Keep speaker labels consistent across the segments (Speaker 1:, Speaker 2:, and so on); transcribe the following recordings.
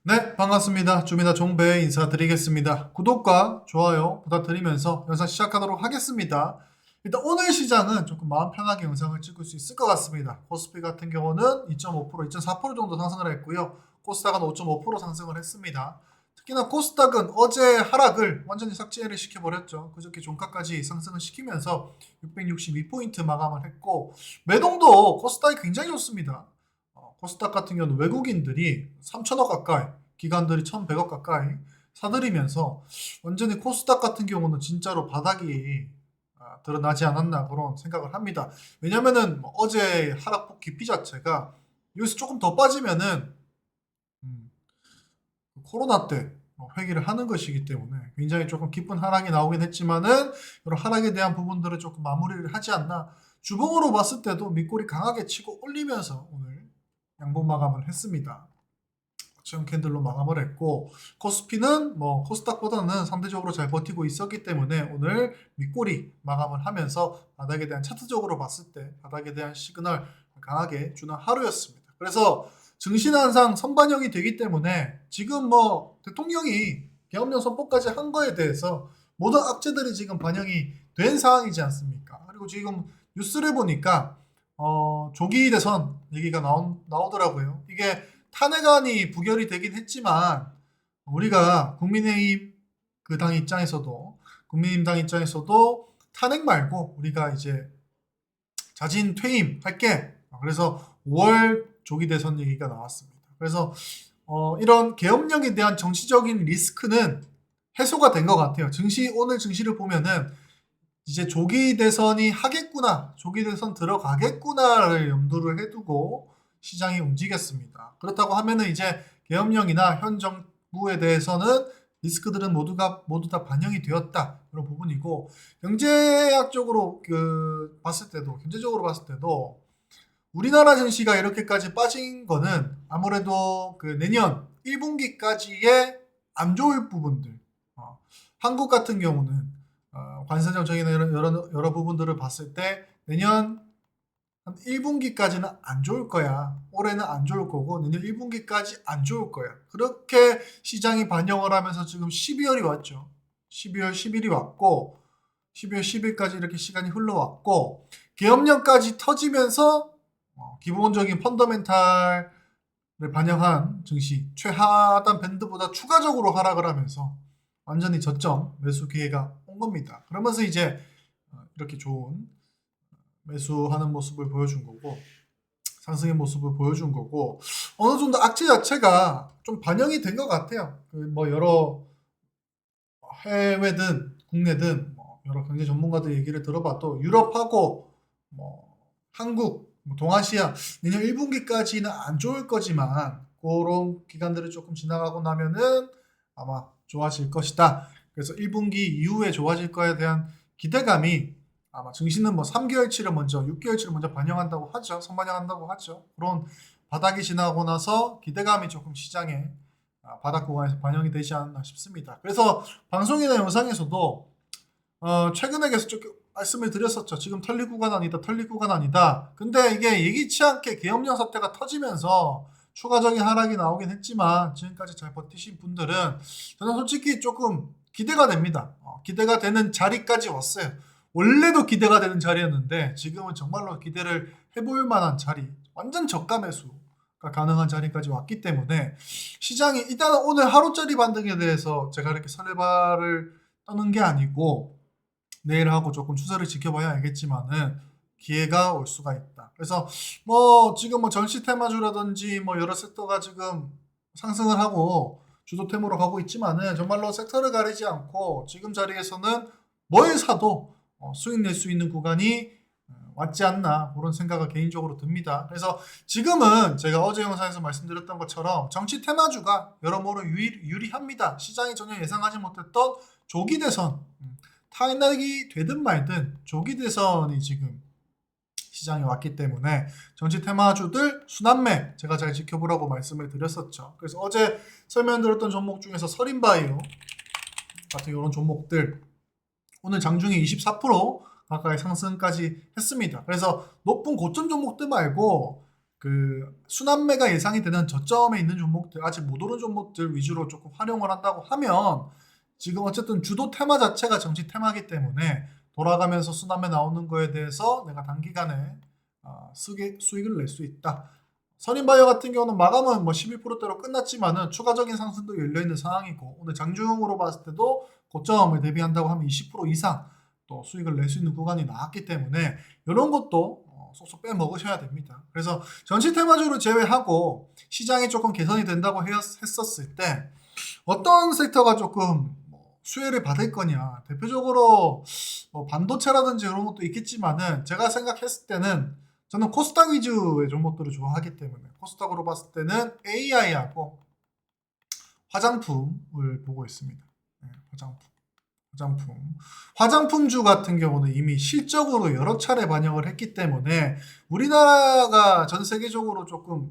Speaker 1: 네, 반갑습니다. 주미다 종배 인사드리겠습니다. 구독과 좋아요 부탁드리면서 영상 시작하도록 하겠습니다. 일단 오늘 시장은 조금 마음 편하게 영상을 찍을 수 있을 것 같습니다. 코스피 같은 경우는 2.5%, 2.4% 정도 상승을 했고요. 코스닥은 5.5% 상승을 했습니다. 특히나 코스닥은 어제 하락을 완전히 삭제를 시켜버렸죠. 그저께 종가까지 상승을 시키면서 662포인트 마감을 했고, 매동도 코스닥이 굉장히 좋습니다. 코스닥 같은 경우는 외국인들이 3천억 가까이, 기관들이 1,100억 가까이 사들이면서 완전히 코스닥 같은 경우는 진짜로 바닥이 드러나지 않았나 그런 생각을 합니다. 왜냐면은 어제 하락폭 깊이 자체가 여기서 조금 더 빠지면은 음, 코로나 때 회귀를 하는 것이기 때문에 굉장히 조금 깊은 하락이 나오긴 했지만은 이런 하락에 대한 부분들을 조금 마무리를 하지 않나. 주봉으로 봤을 때도 밑골이 강하게 치고 올리면서 오늘 양봉 마감을 했습니다. 지금 캔들로 마감을 했고, 코스피는 뭐 코스닥보다는 상대적으로 잘 버티고 있었기 때문에 오늘 밑꼬리 마감을 하면서 바닥에 대한 차트적으로 봤을 때 바닥에 대한 시그널 강하게 주는 하루였습니다. 그래서 증시는 항상 선반영이 되기 때문에 지금 뭐 대통령이 계엄령 선포까지 한 거에 대해서 모든 악재들이 지금 반영이 된 상황이지 않습니까? 그리고 지금 뉴스를 보니까 조기 대선 얘기가 나오더라고요. 이게 탄핵안이 부결이 되긴 했지만 우리가 국민의힘 그 당 입장에서도 국민의힘 당 입장에서도 탄핵 말고 우리가 이제 자진 퇴임할게. 그래서 5월 조기 대선 얘기가 나왔습니다. 그래서 이런 계엄령에 대한 정치적인 리스크는 해소가 된 것 같아요. 오늘 증시를 보면은 이제 조기 대선이 하겠구나, 조기 대선 들어가겠구나를 염두를 해두고 시장이 움직였습니다. 그렇다고 하면은 이제 계엄령이나 현 정부에 대해서는 리스크들은 모두 다 반영이 되었다 그런 부분이고, 경제학적으로 봤을 때도, 경제적으로 봤을 때도 우리나라 증시가 이렇게까지 빠진 거는 아무래도 그 내년 1분기까지의 안 좋을 부분들, 한국 같은 경우는 관세 정책이나 이런 여러 부분들을 봤을 때 내년 한 1분기까지는 안 좋을 거야. 올해는 안 좋을 거고 내년 1분기까지 안 좋을 거야. 그렇게 시장이 반영을 하면서 지금 12월이 왔죠. 12월 10일이 왔고 12월 10일까지 이렇게 시간이 흘러왔고, 계엄령까지 터지면서 기본적인 펀더멘탈을 반영한 증시 최하단 밴드보다 추가적으로 하락을 하면서 완전히 저점 매수 기회가 온 겁니다. 그러면서 이제 이렇게 좋은 매수하는 모습을 보여준 거고, 상승의 모습을 보여준 거고, 어느 정도 악재 자체가 좀 반영이 된 것 같아요. 뭐 여러 해외든 국내든 뭐 여러 경제 전문가들 얘기를 들어봐도 유럽하고 뭐 한국, 뭐 동아시아 내년 1분기까지는 안 좋을 거지만 그런 기간들을 조금 지나가고 나면은 아마 좋아질 것이다. 그래서 1분기 이후에 좋아질 거에 대한 기대감이, 아마 증시는 뭐 3개월치를 먼저, 6개월치를 먼저 반영한다고 하죠. 선반영한다고 하죠. 그런 바닥이 지나고 나서 기대감이 조금 시장에 바닥 구간에서 반영이 되지 않나 싶습니다. 그래서 방송이나 영상에서도 최근에 계속 좀 말씀을 드렸었죠. 지금 털리 구간 아니다, 털리 구간 아니다. 근데 이게 예기치 않게 계엄령 사태가 터지면서 추가적인 하락이 나오긴 했지만 지금까지 잘 버티신 분들은 저는 솔직히 조금 기대가 됩니다. 기대가 되는 자리까지 왔어요. 원래도 기대가 되는 자리였는데 지금은 정말로 기대를 해볼 만한 자리, 완전 저가 매수가 가능한 자리까지 왔기 때문에 시장이 일단 오늘 하루짜리 반등에 대해서 제가 이렇게 설레발을 떠는 게 아니고 내일하고 조금 추세를 지켜봐야 알겠지만은 기회가 올 수가 있다. 그래서 뭐 지금 뭐 전시 테마주라든지 뭐 여러 섹터가 지금 상승을 하고 주도템으로 가고 있지만은 정말로 섹터를 가리지 않고 지금 자리에서는 뭘 사도 수익 낼 수 있는 구간이 왔지 않나 그런 생각을 개인적으로 듭니다. 그래서 지금은 제가 어제 영상에서 말씀드렸던 것처럼 정치 테마주가 여러모로 유리합니다. 시장이 전혀 예상하지 못했던 조기 대선, 탄핵이 되든 말든 조기 대선이 지금 시장에 왔기 때문에 정치 테마주들 순환매 제가 잘 지켜보라고 말씀을 드렸었죠. 그래서 어제 설명드렸던 종목 중에서 서린바이오 같은 이런 종목들 오늘 장중에 24% 가까이 상승까지 했습니다. 그래서 높은 고점 종목들 말고 그 순환매가 예상이 되는 저점에 있는 종목들, 아직 못 오른 종목들 위주로 조금 활용을 한다고 하면 지금 어쨌든 주도 테마 자체가 정치 테마이기 때문에 돌아가면서 순환매 나오는 거에 대해서 내가 단기간에 수익을 낼 수 있다. 선인바이오 같은 경우는 마감은 뭐 11%대로 끝났지만은 추가적인 상승도 열려있는 상황이고, 오늘 장중으로 봤을 때도 고점을 대비한다고 하면 20% 이상 또 수익을 낼 수 있는 구간이 나왔기 때문에 이런 것도 쏙쏙 빼먹으셔야 됩니다. 그래서 전시 테마주를 제외하고 시장이 조금 개선이 된다고 했었을 때 어떤 섹터가 조금 수혜를 받을 거냐. 대표적으로 반도체라든지 이런 것도 있겠지만은 제가 생각했을 때는 저는 코스닥 위주의 종목들을 좋아하기 때문에 코스닥으로 봤을 때는 AI하고 화장품을 보고 있습니다. 네, 화장품주 같은 경우는 이미 실적으로 여러 차례 반영을 했기 때문에 우리나라가 전 세계적으로 조금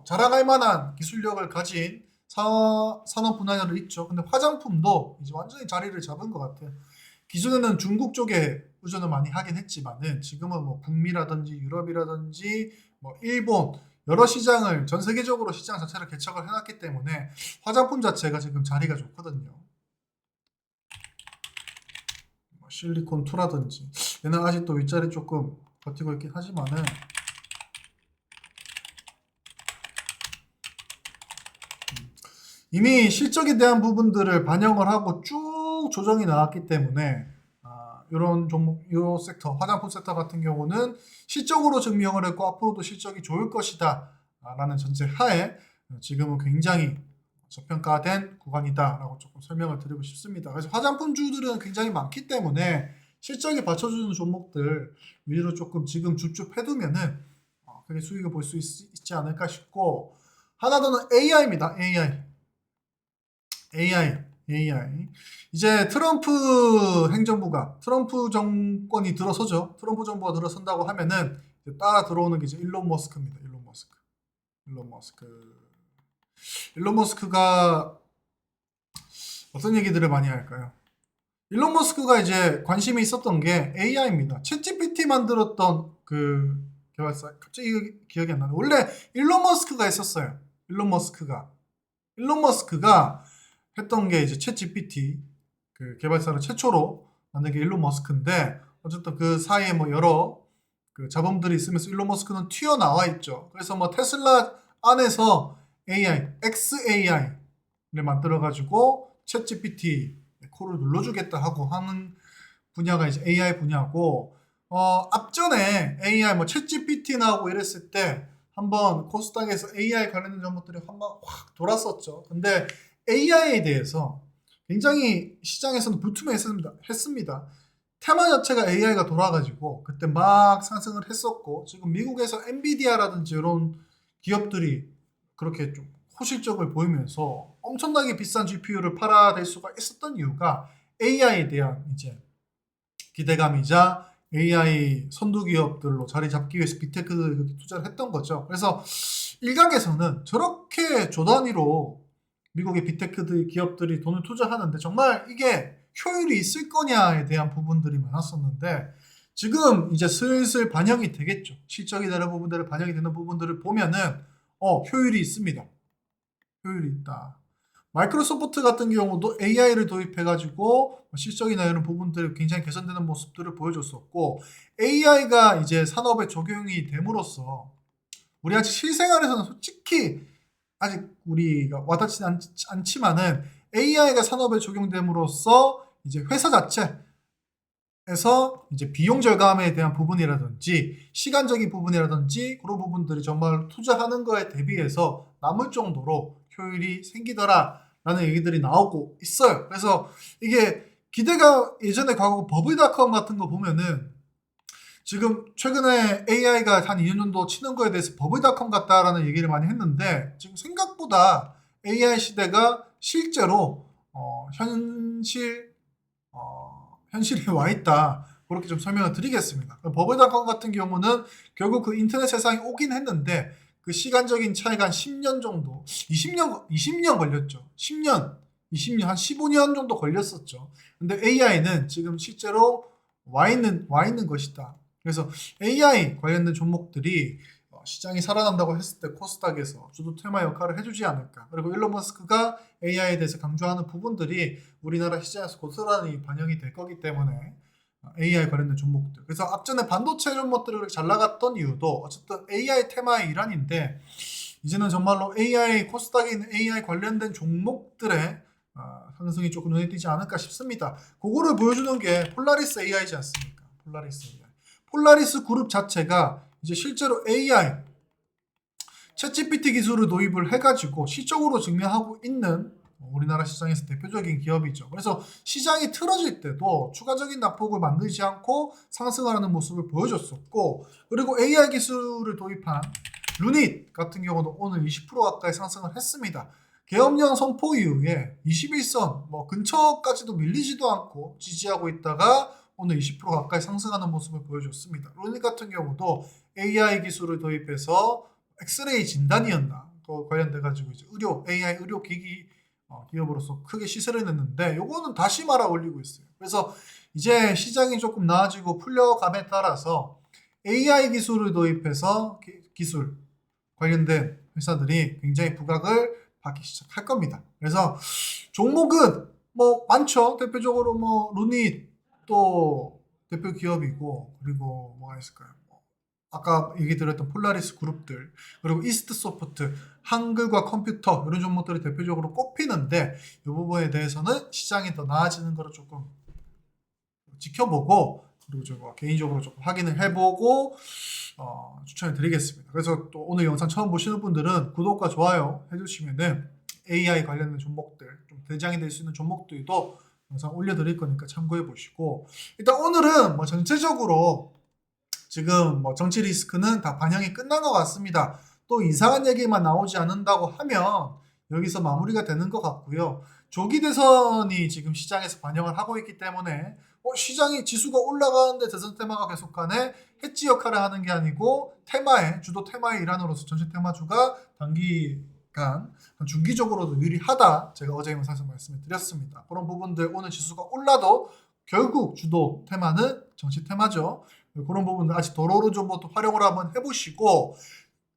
Speaker 1: 자랑할 만한 기술력을 가진 산업 분야로 있죠. 근데 화장품도 이제 완전히 자리를 잡은 것 같아요. 기존에는 중국 쪽에 의존을 많이 하긴 했지만은 지금은 뭐 북미라든지 유럽이라든지 뭐 일본 여러 시장을 전 세계적으로 시장 자체를 개척을 해놨기 때문에 화장품 자체가 지금 자리가 좋거든요. 실리콘2라든지 얘는 아직도 윗자리 조금 버티고 있긴 하지만은 이미 실적에 대한 부분들을 반영을 하고 쭉 조정이 나왔기 때문에 이런 종목, 이 섹터, 화장품 섹터 같은 경우는 실적으로 증명을 했고 앞으로도 실적이 좋을 것이다 라는 전제 하에 지금은 굉장히 저평가된 구간이다 라고 조금 설명을 드리고 싶습니다. 그래서 화장품주들은 굉장히 많기 때문에 실적이 받쳐주는 종목들 위로 조금 지금 줍줍 해두면은 크게 수익을 볼 수 있지 않을까 싶고, 하나 더는 AI입니다. AI. 이제 트럼프 행정부가, 트럼프 정권이 들어서죠. 트럼프 정부가 들어선다고 하면은 이제 따라 들어오는 게 이제 일론 머스크입니다. 일론 머스크가 어떤 얘기들을 많이 할까요? 일론 머스크가 이제 관심이 있었던 게 AI입니다. 챗GPT 만들었던 그 개발사, 갑자기 기억이 안 나네. 원래 일론 머스크가 있었어요. 일론 머스크가 했던 게 이제 챗GPT 그 개발사를 최초로 만든 게 일론 머스크인데, 어쨌든 그 사이에 뭐 여러 그 자본들이 있으면서 일론 머스크는 튀어나와 있죠. 그래서 뭐 테슬라 안에서 XAI를 만들어가지고 챗GPT 코를 눌러주겠다 하고 하는 분야가 이제 AI 분야고, 앞전에 AI 뭐 챗GPT 나오고 이랬을 때 한번 코스닥에서 AI 관련된 정보들이 한번 확 돌았었죠. 근데 AI에 대해서 굉장히 시장에서는 불투명했습니다. 테마 자체가 AI가 돌아가지고 그때 막 상승을 했었고, 지금 미국에서 엔비디아라든지 이런 기업들이 그렇게 좀 호실적을 보이면서 엄청나게 비싼 GPU를 팔아댈 수가 있었던 이유가 AI에 대한 이제 기대감이자 AI 선두 기업들로 자리 잡기 위해서 빅테크를 투자를 했던 거죠. 그래서 일각에서는 저렇게 조 단위로 미국의 빅테크 기업들이 돈을 투자하는데 정말 이게 효율이 있을 거냐에 대한 부분들이 많았었는데, 지금 이제 슬슬 반영이 되겠죠. 실적이 되는 부분들을 반영이 되는 부분들을 보면은 효율이 있습니다. 효율이 있다. 마이크로소프트 같은 경우도 AI를 도입해가지고 실적이나 이런 부분들 굉장히 개선되는 모습들을 보여줬었고, AI가 이제 산업에 적용이 됨으로써 우리 아직 실생활에서는 솔직히 아직 우리가 와닿지 않지만은 AI가 산업에 적용됨으로써 이제 회사 자체에서 이제 비용 절감에 대한 부분이라든지 시간적인 부분이라든지 그런 부분들이 정말 투자하는 거에 대비해서 남을 정도로 효율이 생기더라라는 얘기들이 나오고 있어요. 그래서 이게 기대가 예전에 과거 버블닷컴 같은 거 보면은 지금 최근에 AI가 한 2년 정도 치는 거에 대해서 버블닷컴 같다라는 얘기를 많이 했는데, 지금 생각보다 AI 시대가 실제로 현실에 와 있다. 그렇게 좀 설명을 드리겠습니다. 버블닷컴 같은 경우는 결국 그 인터넷 세상이 오긴 했는데 그 시간적인 차이가 한 10년 정도, 20년 걸렸죠. 20년, 한 15년 정도 걸렸었죠. 근데 AI는 지금 실제로 와 있는 것이다. 그래서 AI 관련된 종목들이 시장이 살아난다고 했을 때 코스닥에서 주도 테마 역할을 해주지 않을까. 그리고 일론 머스크가 AI에 대해서 강조하는 부분들이 우리나라 시장에서 고스란히 반영이 될 거기 때문에 AI 관련된 종목들. 그래서 앞전에 반도체 종목들을 잘 나갔던 이유도 어쨌든 AI 테마의 일환인데 이제는 정말로 AI 코스닥에 있는 AI 관련된 종목들의 상승이 조금 눈에 띄지 않을까 싶습니다. 그거를 보여주는 게 폴라리스 AI지 않습니까? 폴라리스 AI. 폴라리스 그룹 자체가 이제 실제로 AI 챗GPT 기술을 도입을 해가지고 시적으로 증명하고 있는 우리나라 시장에서 대표적인 기업이죠. 그래서 시장이 틀어질 때도 추가적인 낙폭을 만들지 않고 상승하는 모습을 보여줬었고, 그리고 AI 기술을 도입한 루닛 같은 경우도 오늘 20% 가까이 상승을 했습니다. 계엄령 선포 이후에 21선 근처까지도 밀리지도 않고 지지하고 있다가 오늘 20% 가까이 상승하는 모습을 보여줬습니다. 루닛 같은 경우도 AI 기술을 도입해서 엑스레이 진단이었나 관련돼가지고 이제 AI 의료 기기 기업으로서 크게 시세를 냈는데 요거는 다시 말아 올리고 있어요. 그래서 이제 시장이 조금 나아지고 풀려감에 따라서 AI 기술을 도입해서 기술 관련된 회사들이 굉장히 부각을 받기 시작할 겁니다. 그래서 종목은 많죠. 대표적으로 루닛 또 대표 기업이고, 그리고 뭐가 있을까요? 아까 얘기 드렸던 폴라리스 그룹들, 그리고 이스트 소프트, 한글과 컴퓨터 이런 종목들이 대표적으로 꼽히는데 이 부분에 대해서는 시장이 더 나아지는 것을 조금 지켜보고, 그리고 제가 개인적으로 조금 확인을 해보고 추천을 드리겠습니다. 그래서 또 오늘 영상 처음 보시는 분들은 구독과 좋아요 해주시면은 AI 관련된 종목들, 좀 대장이 될 수 있는 종목들도 영상 올려드릴 거니까 참고해 보시고, 일단 오늘은 전체적으로 지금 정치 리스크는 다 반영이 끝난 것 같습니다. 또 이상한 얘기만 나오지 않는다고 하면 여기서 마무리가 되는 것 같고요. 조기 대선이 지금 시장에서 반영을 하고 있기 때문에 시장이 지수가 올라가는데 대선 테마가 계속 가네? 해지 역할을 하는 게 아니고 주도 테마의 일환으로서 전체 테마주가 단기간 중기적으로도 유리하다. 제가 어제 영상에서 말씀을 드렸습니다. 그런 부분들 오늘 지수가 올라도 결국 주도 테마는 정치 테마죠. 그런 부분들 아직 도로로 좀 활용을 한번 해보시고,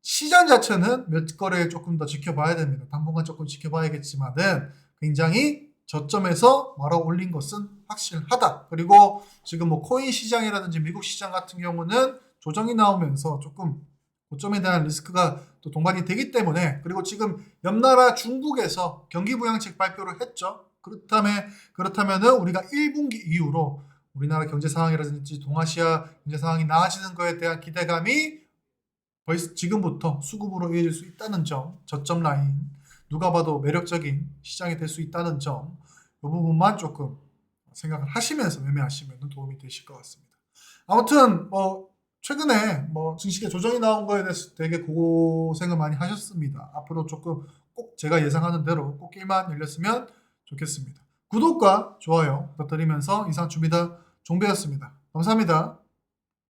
Speaker 1: 시장 자체는 몇 거래 조금 더 지켜봐야 됩니다. 당분간 조금 지켜봐야겠지만은 굉장히 저점에서 말아 올린 것은 확실하다. 그리고 지금 코인 시장이라든지 미국 시장 같은 경우는 조정이 나오면서 조금 고점에 대한 리스크가 또 동반이 되기 때문에, 그리고 지금 옆나라 중국에서 경기 부양책 발표를 했죠. 그렇다면은 우리가 1분기 이후로 우리나라 경제 상황이라든지 동아시아 경제 상황이 나아지는 것에 대한 기대감이 벌써 지금부터 수급으로 이어질 수 있다는 점, 저점 라인, 누가 봐도 매력적인 시장이 될 수 있다는 점, 이 부분만 조금 생각을 하시면서 매매하시면 도움이 되실 것 같습니다. 아무튼 최근에 증시계 조정이 나온 거에 대해서 되게 고생을 많이 하셨습니다. 앞으로 조금 꼭 제가 예상하는 대로 꽃길만 열렸으면 좋겠습니다. 구독과 좋아요 부탁드리면서 이상 주미다 종배였습니다. 감사합니다.